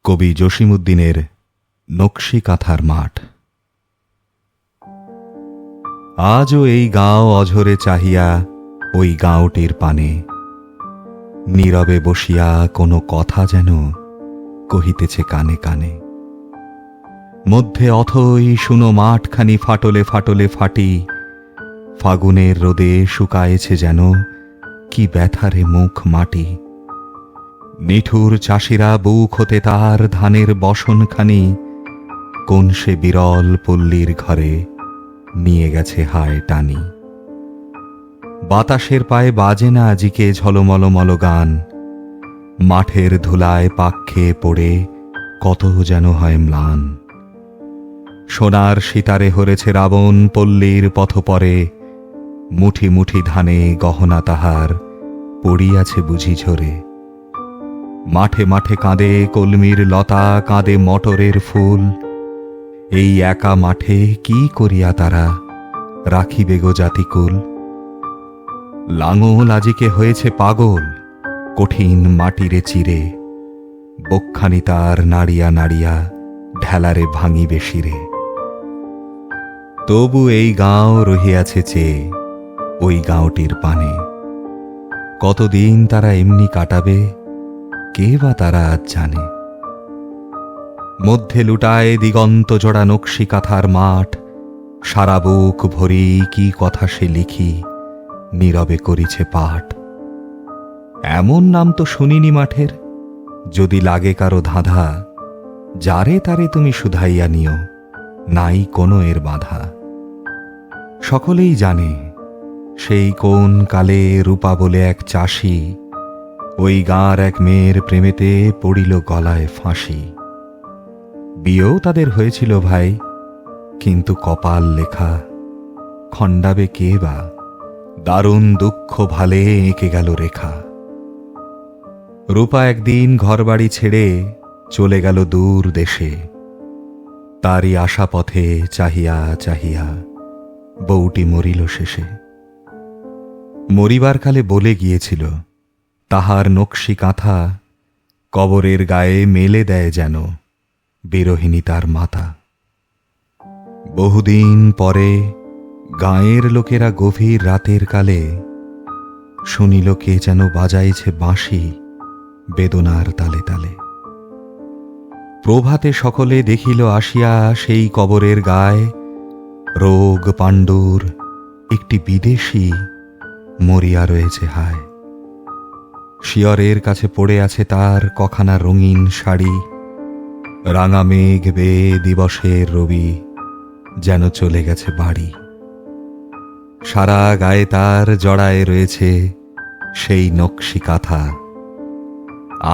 কবি জসিমউদ্দিনের নকশি কাঁথার মাঠ। আজও এই গাঁও অঝরে চাহিয়া ওই গাঁওটির পানে, নীরবে বসিয়া কোনো কথা যেন কহিতেছে কানে কানে। মধ্যে অথই শুনো মাঠখানি ফাটলে ফাটলে ফাটি, ফাগুনের রোদে শুকায়েছে যেন কি ব্যথারে মুখ মাটি। নিঠুর চাষিরা বুক হতে তার ধানের বসনখানি, কোন সে বিরল পল্লীর ঘরে নিয়ে গেছে হায় টানি। বাতাসের পায়ে বাজে না আজিকে ঝলমলমল গান, মাঠের ধুলায় পাক খেয়ে পড়ে কত যেন হয় ম্লান। সোনার সিতারে হরেছে রাবণ পল্লীর পথপরে, মুঠি মুঠি ধানে গহনা তাহার পড়িয়াছে বুঝি ঝরে। মাঠে মাঠে কাঁদে কলমির লতা, কাঁদে মটরের ফুল, এই একা মাঠে কি করিয়া তারা রাখিবে গো জাতিকুল। লাঙল আজিকে হয়েছে পাগল কঠিন মাটিরে চিরে, বকখানি তার নাড়িয়া নাড়িয়া ঢেলারে ভাঙিবে শিরে। তবু এই গাঁও রহিয়াছে চেয়ে ওই গাঁওটির পানে, কতদিন তারা এমনি কাটাবে কে বা তারা আজ জানে। মধ্যে লুটায় দিগন্ত জোড়া নকশি কাঁথার মাঠ, সারা বুক ভরি কি কথা সে লিখি নীরবে করিছে পাঠ। এমন নাম তো শুনিনি মাঠের, যদি লাগে কারো ধাঁধা, যারে তারে তুমি শুধাইয়া নিও, নাই কোনো এর বাধা। সকলেই জানে সেই কোন কালে রূপা বলে এক চাষি, ওই গাঁর এক মেয়ের প্রেমেতে পড়িল গলায় ফাঁসি। বিয়েও তাদের হয়েছিল ভাই, কিন্তু কপাল লেখা খণ্ডাবে কে বা, দারুণ দুঃখ ভালে এঁকে গেল রেখা। রূপা একদিন ঘরবাড়ি ছেড়ে চলে গেল দূর দেশে, তারই আশা পথে চাহিয়া চাহিয়া বউটি মরিল শেষে। মরিবার কালে বলে গিয়েছিল, তাহার নকশি কাঁথা কবরের গায়ে মেলে দেয় যেন বিরহিণী তার মাতা। বহুদিন পরে গাঁয়ের লোকেরা গভীর রাতের কালে শুনিল কে যেন বাজাইছে বাঁশি বেদনার তালে তালে। প্রভাতে সকলে দেখিল আসিয়া সেই কবরের গায়ে, রোগ পাণ্ডুর একটি বিদেশী মরিয়া রয়েছে হায়। শিয়রের কাছে পড়ে আছে তার কখানা রঙিন শাড়ি, রাঙা মেঘ বেয়ে দিবসের রবি যেন চলে গেছে বাড়ি। সারা গায়ে তার জড়ায় রয়েছে সেই নকশি কাঁথা,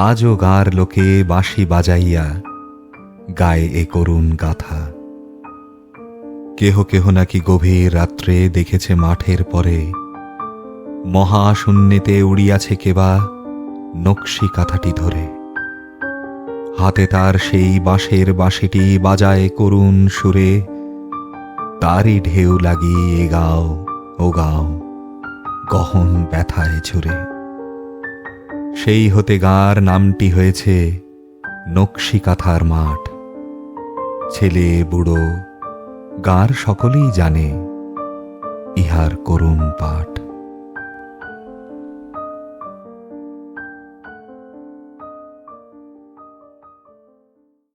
আজও গাঁর লোকে বাঁশি বাজাইয়া গায়ে এ করুণ গাথা। কেহ কেহ নাকি গভীর রাত্রে দেখেছে মাঠের পরে, মহাশূন্যেতে উড়িয়াছে কেবা নকশি কাঁথাটি ধরে। হাতে তার সেই বাঁশের বাঁশিটি বাজায় করুণ সুরে, তারই ঢেউ লাগিয়ে এ গাও ও গাও গহন ব্যথায় ঝরে। সেই হতে গাঁর নামটি হয়েছে নকশি কাঁথার মাঠ। ছেলে বুড়ো গাঁর সকলেই জানে ইহার করুণ পাঠ।